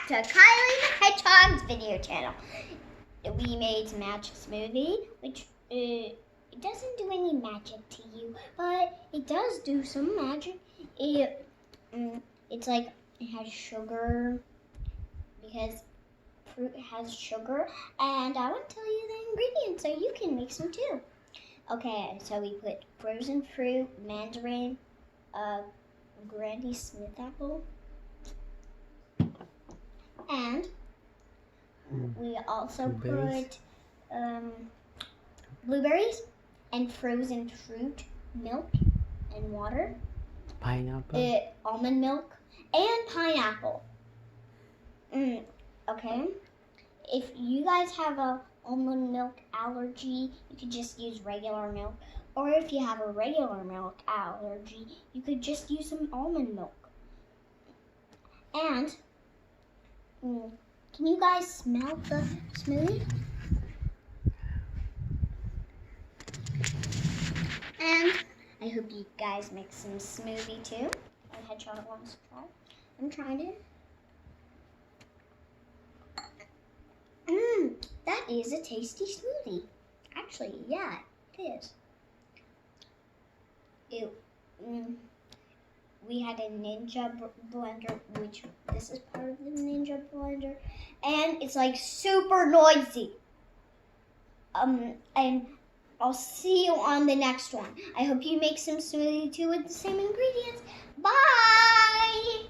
to Kylie the Hedgehog's video channel. We made some magic smoothie, which it doesn't do any magic to you, but it does do some magic. It's like it has sugar because fruit has sugar, and I want to tell you the ingredients so you can make some too. Okay, so we put frozen fruit, mandarin, Granny Smith apple, and we also put blueberries and frozen fruit, milk and water, pineapple, almond milk, and pineapple. Okay, if you guys have a almond milk allergy, you could just use regular milk. Or if you have a regular milk allergy, you could just use some almond milk. And can you guys smell the smoothie? And I hope you guys make some smoothie too. And Hedgehog wants to try. I'm trying it. That is a tasty smoothie. Actually, yeah, it is. We had a Ninja blender, which this is part of the Ninja blender, and it's like super noisy. And I'll see you on the next one. I hope you make some smoothie too with the same ingredients. Bye!